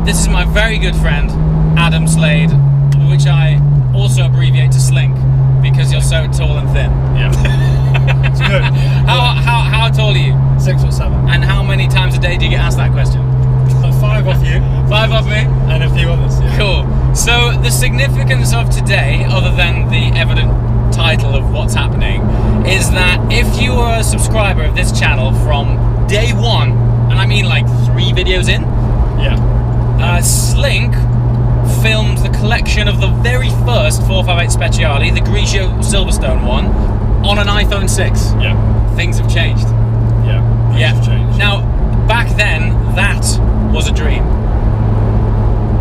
This is my very good friend, Adam Slade, which I also abbreviate to Slink, because you're so tall and thin. Yeah. It's good. How tall are you? 6'7". And how many times a day do you get asked that question? 5 off you. 5 off me? And a few others, yeah. Cool. So the significance of today, other than the evident title of what's happening, is that if you are a subscriber of this channel from day one, and I mean like 3 videos in, Slink filmed the collection of the very first 458 Speciale, the Grigio Silverstone one, on an iPhone 6. Yeah. Things have changed. Yeah. Things have changed. Now, back then, that was a dream.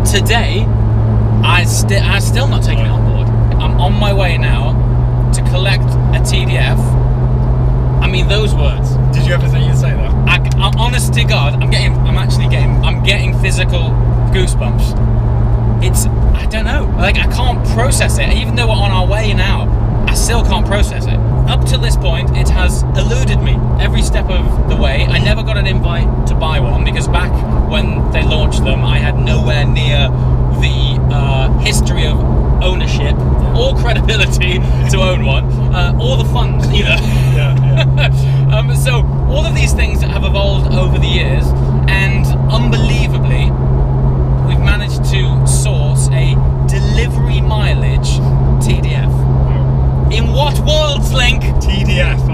Today, I'm still not taking it on board. I'm on my way now to collect a TDF. I mean, those words. Did you ever think you'd say that? I'm honest to God, I'm getting physical goosebumps. I don't know, like I can't process it. Even though we're on our way now, I still can't process it. Up to this point, it has eluded me every step of the way. I never got an invite to buy one because back when they launched them, I had nowhere near the history of ownership or credibility to own one, or the funds either. So all of these things have evolved over the years, and unbelievably, we've managed to source a delivery mileage TDF. In what world, Slink? TDF,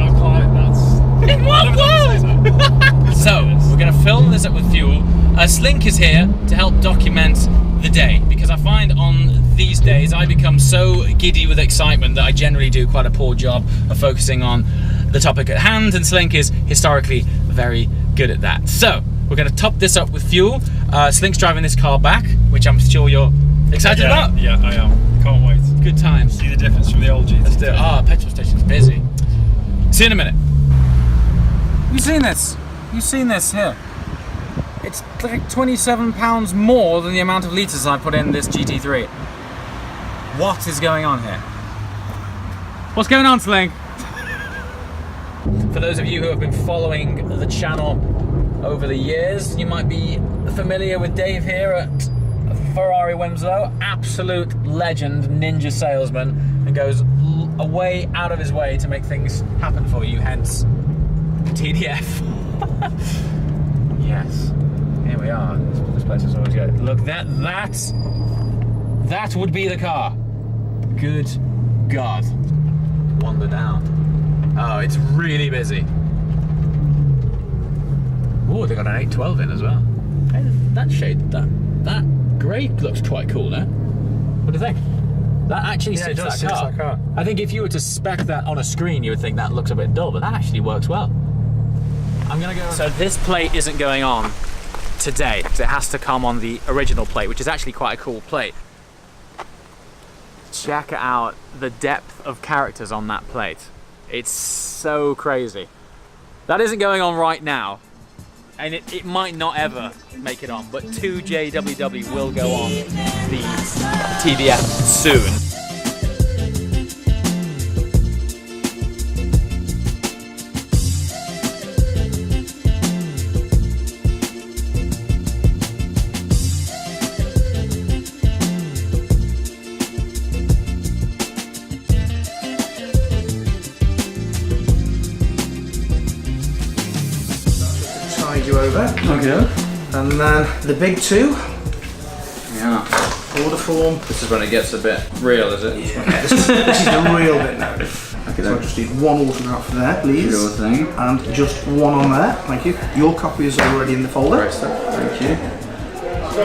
that's... In what world? So, we're going to fill this up with fuel. Slink is here to help document the day, because I find on these days I become so giddy with excitement that I generally do quite a poor job of focusing on the topic at hand, and Slink is historically very good at that. So, we're going to top this up with fuel. Slink's driving this car back, which I'm sure you're excited about. Yeah, I am. Can't wait. Good times. See the difference from the old GT. Let's do it. Petrol station's busy. See you in a minute. You've seen this? You've seen this here? It's like £27 more than the amount of litres I put in this GT3. What is going on here? What's going on, Slink? For those of you who have been following the channel over the years, you might be familiar with Dave here at Ferrari Winslow, absolute legend, ninja salesman, and goes way out of his way to make things happen for you, hence TDF. Yes, here we are. This place is always good. Look, that would be the car. Good God. Wander down. Oh, it's really busy. Oh, they got an 812 in as well. Hey, that shade, that grey looks quite cool, no? What do you think? That actually suits that car. I think if you were to spec that on a screen, you would think that looks a bit dull, but that actually works well. I'm gonna go. So this plate isn't going on today, because it has to come on the original plate, which is actually quite a cool plate. Check out the depth of characters on that plate. It's so crazy. That isn't going on right now, and it might not ever make it on, but 2JWW will go on the TDF soon. You over. Okay. And then the big two. Yeah. Order form. This is when it gets a bit real, is it? Yeah, this is the real bit now. Okay, so I just need one autograph there, please. Sure thing. And just one on there. Thank you. Your copy is already in the folder. Great stuff. Thank you.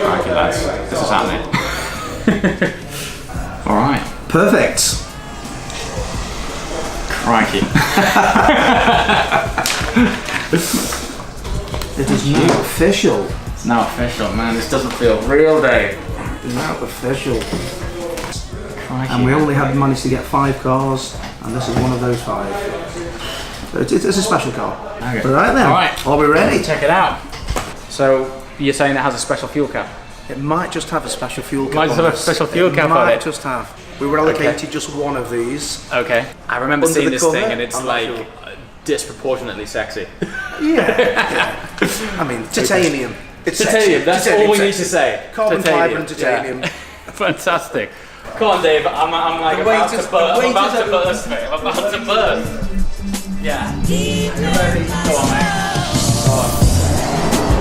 Crikey, lads. This is happening. Alright. Perfect. Crikey. It is now official. It's now official, man. This doesn't feel real, Dave. It's now official. Crikey. And we only had managed to get 5 cars, and this is one of those 5. So it's a special car. Okay. Right then. Alright. Are we ready? Check it out. So, you're saying it has a special fuel cap? It might just have a special fuel cap. Might just have a special fuel cap on it. Might just have. We were allocated just one of these. Okay. I remember Under seeing the this cover, thing and it's I'm not like sure. disproportionately sexy. Yeah. I mean, titanium. It's titanium. sexy. That's Titanium all we need sexy. to say. Carbon fibre and Yeah. titanium. Fantastic. Come on, Dave. I'm like The about weight to is- burst. the I'm weight about is to burst, mate. I'm about to burst. Yeah. Are you ready? Go on, mate. Go on.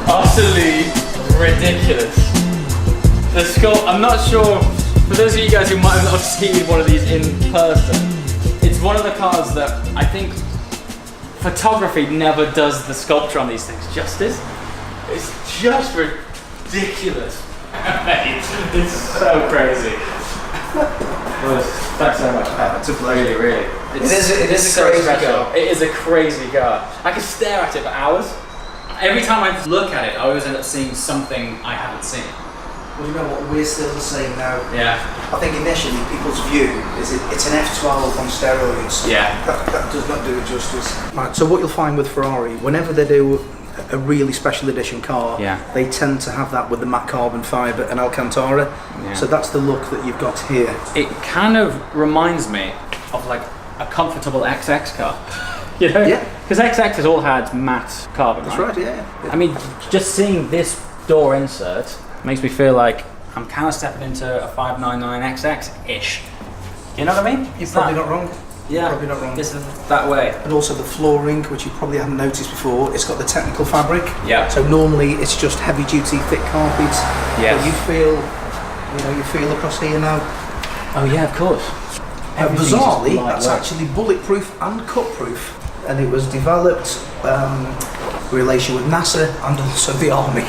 Utterly ridiculous. The sculpt, I'm not sure, for those of you guys who might have not seen one of these in person, it's one of the cars that I think photography never does the sculpture on these things justice. It's just ridiculous. It's so crazy. Thanks so much. It's a pleasure. Really. It is a so crazy special. car. It is a crazy car. I could stare at it for hours. Every time I look at it, I always end up seeing something I haven't seen. Well, you know what? We're still the same now. Yeah. I think initially people's view is it's an F12 on steroids. Yeah. That does not do it justice. Right, so what you'll find with Ferrari, whenever they do a really special edition car, Yeah. they tend to have that with the matte carbon fibre and Alcantara. Yeah. So that's the look that you've got here. It kind of reminds me of like a comfortable XX car. You know? Yeah. Because XXs all had matte carbon, That's right, yeah. I mean, just seeing this door insert makes me feel like I'm kind of stepping into a 599XX-ish. You know what I mean? You're probably not wrong. Yeah, Probably not wrong. this is that way. And also the flooring, which you probably haven't noticed before, it's got the technical fabric. Yeah. So normally it's just heavy duty, thick carpets. Yes. But you feel across here now. Oh yeah, of course. Everything's just Bizarrely, lightweight. that's actually bulletproof and cut-proof. And it was developed in relation with NASA and also the Army.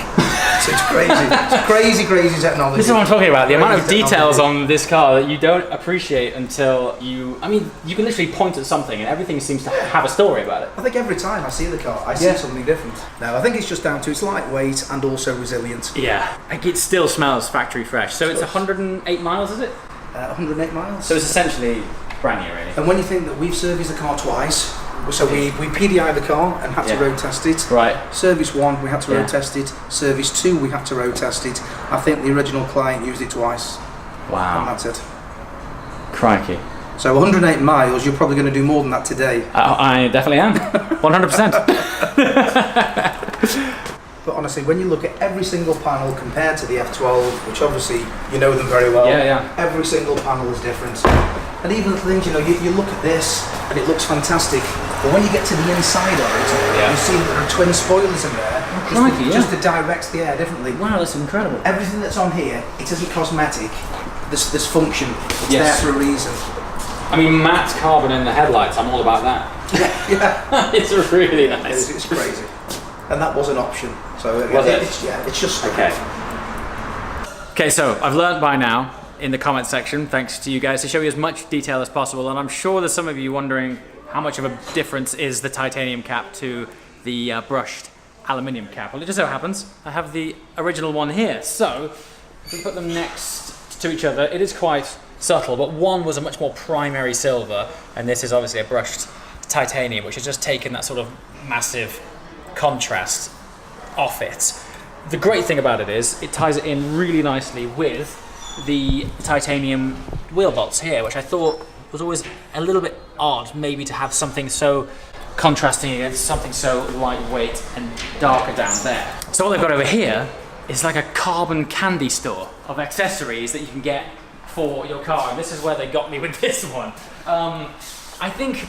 So it's crazy. It's crazy technology. This is what I'm talking about. The amount of Crazy details technology. on this car that you don't appreciate until you... I mean, you can literally point at something and everything seems to have a story about it. I think every time I see the car, I see something different. No, I think it's just down to its lightweight and also resilient. Yeah. Like it still smells factory fresh. So it's 108 miles, is it? 108 miles. So it's essentially brand new, really. And when you think that we've serviced the car twice, so we PDI'd the car and had to road test it. Right. Service 1, we had to Yeah. road test it. Service 2, we had to road test it. I think the original client used it twice, and Wow. that's it. Crikey. So 108 miles, you're probably going to do more than that today. I definitely am. 100%. But honestly, when you look at every single panel compared to the F12, which obviously you know them very well, Yeah. every single panel is different. And even the things, you look at this and it looks fantastic, but when you get to the inside of it, you see that there are twin spoilers in there, just to direct the air differently. Wow, that's incredible. Everything that's on here, it isn't cosmetic. This function, it's Yes. there for a reason. I mean, matte carbon in the headlights, I'm all about that. Yeah, It's really nice. it's crazy. And that was an option. So Was it? It's just Okay. Okay, so I've learned by now in the comment section, thanks to you guys, to show you as much detail as possible. And I'm sure there's some of you wondering how much of a difference is the titanium cap to the brushed aluminium cap. Well, it just so happens I have the original one here. So if we put them next to each other, it is quite subtle, but one was a much more primary silver, and this is obviously a brushed titanium, which has just taken that sort of massive contrast off it. The great thing about it is it ties it in really nicely with the titanium wheel bolts here, which I thought was always a little bit odd, maybe to have something so contrasting against something so lightweight and darker down there. So all they've got over here is like a carbon candy store of accessories that you can get for your car, and this is where they got me with this one. I think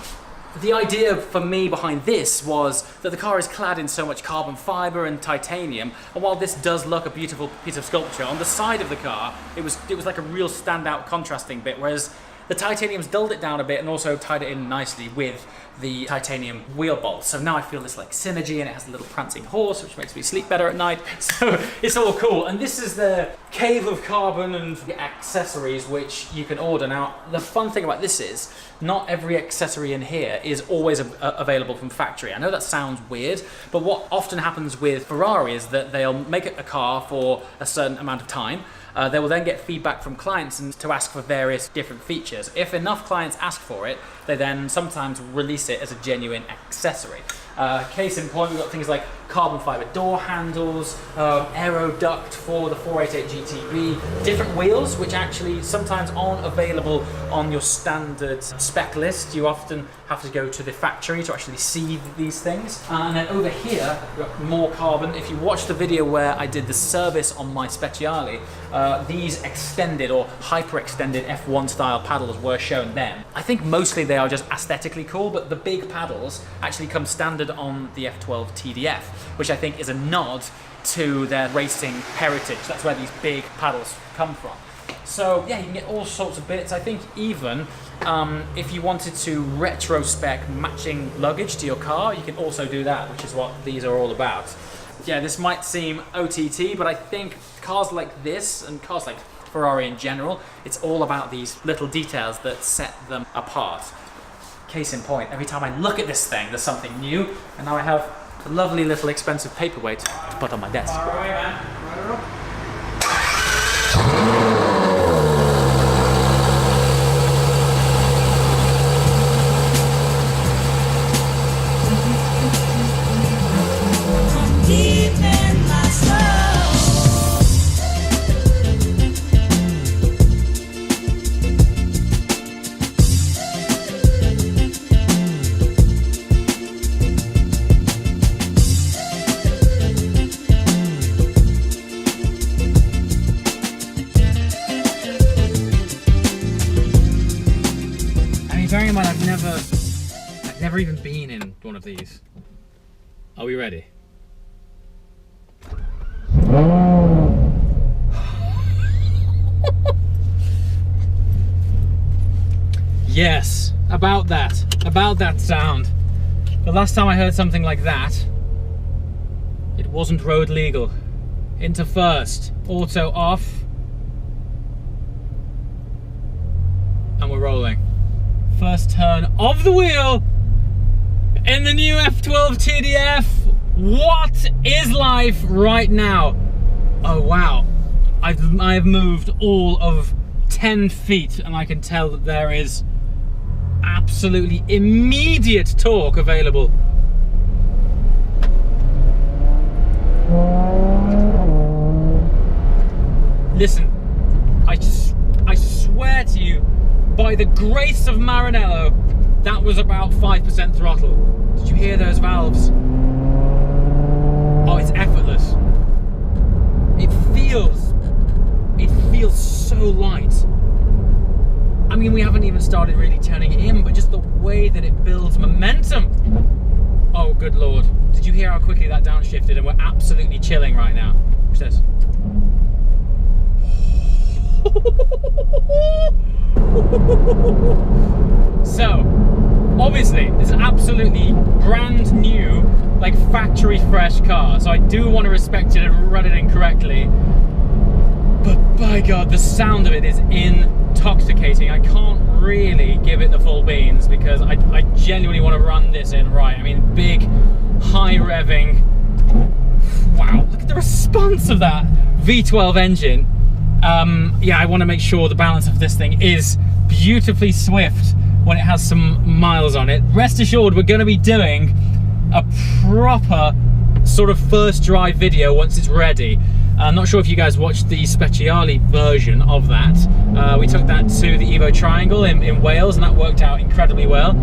the idea for me behind this was that the car is clad in so much carbon fibre and titanium, and while this does look a beautiful piece of sculpture, on the side of the car it was like a real standout contrasting bit, whereas the titanium's dulled it down a bit and also tied it in nicely with the titanium wheel bolts. So now I feel this like synergy, and it has a little prancing horse, which makes me sleep better at night. So it's all cool. And this is the cave of carbon and accessories which you can order. Now, the fun thing about this is not every accessory in here is always available from factory. I know that sounds weird, but what often happens with Ferrari is that they'll make a car for a certain amount of time. They will then get feedback from clients and to ask for various different features. If enough clients ask for it, they then sometimes release it as a genuine accessory. Case in point, we've got things like carbon fiber door handles, aero duct for the 488 GTB, different wheels which actually sometimes aren't available on your standard spec list. You often have to go to the factory to actually see these things. And then over here, we've got more carbon. If you watch the video where I did the service on my Speciale, these extended or hyper extended F1 style paddles were shown then. I think mostly they are just aesthetically cool, but the big paddles actually come standard on the F12 TDF, which I think is a nod to their racing heritage. That's where these big paddles come from. So yeah, you can get all sorts of bits. I think even if you wanted to retro-spec matching luggage to your car, you can also do that, which is what these are all about. Yeah, this might seem OTT, but I think cars like this and cars like Ferrari in general, it's all about these little details that set them apart. Case in point, every time I look at this thing, there's something new, and now I have a lovely little expensive paperweight to put on my desk. Far away, man. Right her up. Deep in my soul. Bearing in mind, I've never even been in one of these. Are we ready? Yes, about that sound. The last time I heard something like that, it wasn't road legal. Into first, auto off, and we're rolling. First turn of the wheel in the new F12 TDF. What is life right now? Oh wow, I've moved all of 10 feet and I can tell that there is absolutely immediate torque available. Listen, I swear to you, by the grace of Maranello, that was about 5% throttle. Did you hear those valves? Oh, it's effortless. It feels so light. I mean, we haven't even started really turning it in, but just the way that it builds momentum. Oh, good Lord. Did you hear how quickly that downshifted? And we're absolutely chilling right now. Watch this. So, obviously, this is absolutely brand new, like factory fresh car. So I do want to respect it and run it in correctly. But by God, the sound of it is intoxicating. I can't really give it the full beans because I genuinely want to run this in right. I mean, big, high revving. Wow, look at the response of that V12 engine. Yeah, I want to make sure the balance of this thing is beautifully swift when it has some miles on it. Rest assured, we're going to be doing a proper sort of first drive video once it's ready. I'm not sure if you guys watched the Speciale version of that. We took that to the Evo Triangle in Wales, and that worked out incredibly well.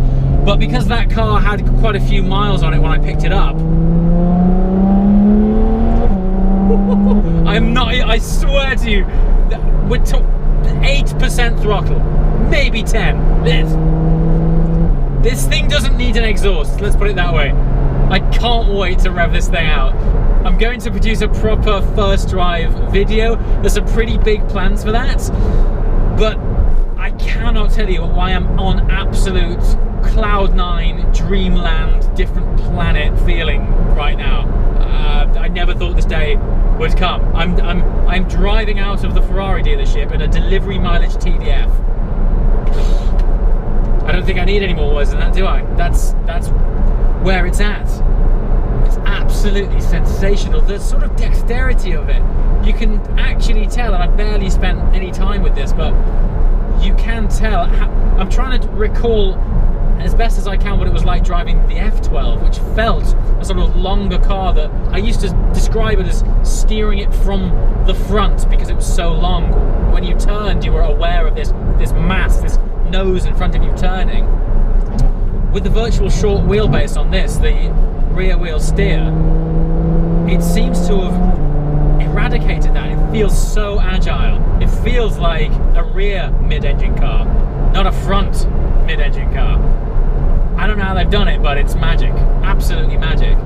But because that car had quite a few miles on it when I picked it up, I swear to you, we're 8% throttle, maybe 10. This thing doesn't need an exhaust, let's put it that way. I can't wait to rev this thing out. I'm going to produce a proper first drive video. There's some pretty big plans for that, but I cannot tell you why I'm on absolute Cloud9, dreamland, different planet feeling right now. I never thought this day would come. I'm driving out of the Ferrari dealership in a delivery mileage TDF. I don't think I need any more words than that, do I? That's where it's at. It's absolutely sensational. The sort of dexterity of it. You can actually tell, and I've barely spent any time with this, but you can tell. I'm trying to recall as best as I can what it was like driving the F12, which felt a sort of longer car that I used to describe it as steering it from the front because it was so long. When you turned, you were aware of this mass, this nose in front of you turning. With the virtual short wheelbase on this, the rear wheel steer, it seems to have eradicated that. It feels so agile. It feels like a rear mid-engine car, not a front mid-engine car. I don't know how they've done it, but it's magic. Absolutely magic.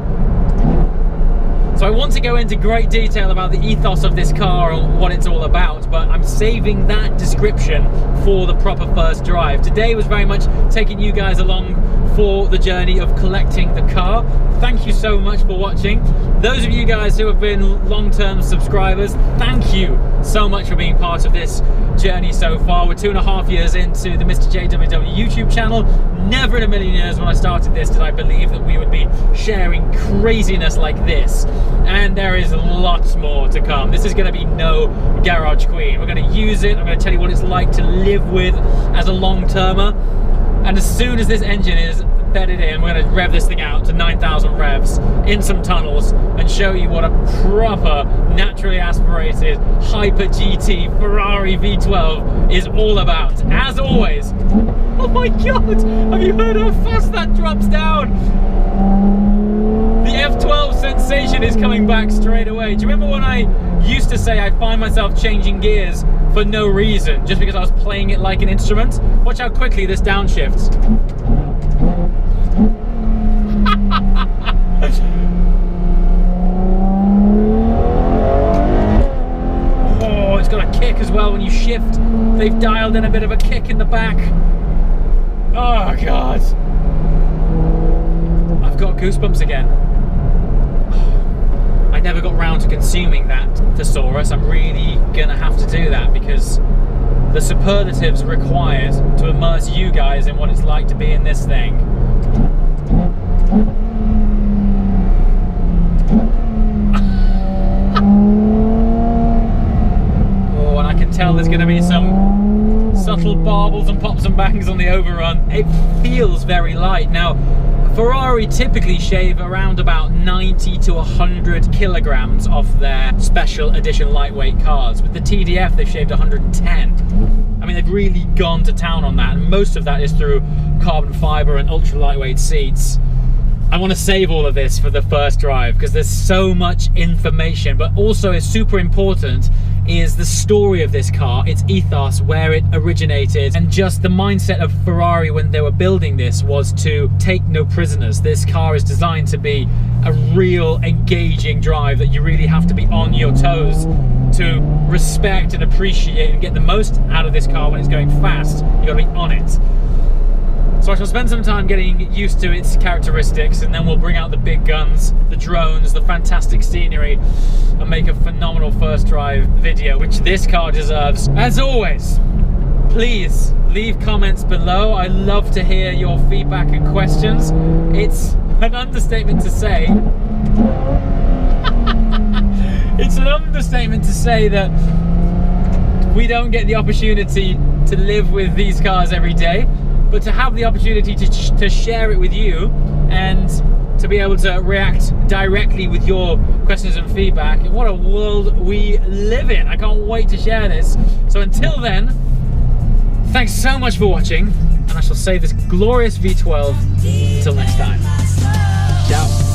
So I want to go into great detail about the ethos of this car and what it's all about, but I'm saving that description for the proper first drive. Today was very much taking you guys along for the journey of collecting the car. Thank you so much for watching. Those of you guys who have been long-term subscribers, thank you so much for being part of this journey so far. We're 2.5 years into the Mr. JWW YouTube channel. Never in a million years when I started this did I believe that we would be sharing craziness like this. And there is lots more to come. This is going to be no garage queen. We're going to use it. I'm going to tell you what it's like to live with as a long-termer. And as soon as this engine is bedded in, we're going to rev this thing out to 9,000 revs in some tunnels and show you what a proper, naturally aspirated, hyper GT Ferrari V12 is all about. As always, oh my god, have you heard how fast that drops down? The F12 sensation is coming back straight away. Do you remember when I used to say I find myself changing gears for no reason, just because I was playing it like an instrument? Watch how quickly this downshifts. Oh, it's got a kick as well when you shift. They've dialed in a bit of a kick in the back. Oh god. I've got goosebumps again. I never got round to consuming that thesaurus. I'm really gonna have to do that because the superlatives required to immerse you guys in what it's like to be in this thing. Oh, and I can tell there's gonna be some subtle barbles and pops and bangs on the overrun. It feels very light. Now, Ferrari typically shave around about 90 to 100 kilograms off their special edition lightweight cars. With the TDF, they've shaved 110. I mean, they've really gone to town on that, and most of that is through carbon fiber and ultra lightweight seats. I want to save all of this for the first drive because there's so much information, but also is super important is the story of this car, its ethos, where it originated, and just the mindset of Ferrari when they were building this was to take no prisoners. This car is designed to be a real engaging drive that you really have to be on your toes to respect and appreciate and get the most out of this car when it's going fast. You got to be on it. So I shall spend some time getting used to its characteristics, and then we'll bring out the big guns, the drones, the fantastic scenery, and make a phenomenal first drive video, which this car deserves. As always, please leave comments below. I love to hear your feedback and questions. It's an understatement to say that we don't get the opportunity to live with these cars every day. But to have the opportunity to share it with you and to be able to react directly with your questions and feedback, what a world we live in. I can't wait to share this. So until then, thanks so much for watching, and I shall save this glorious V12 until next time. Ciao.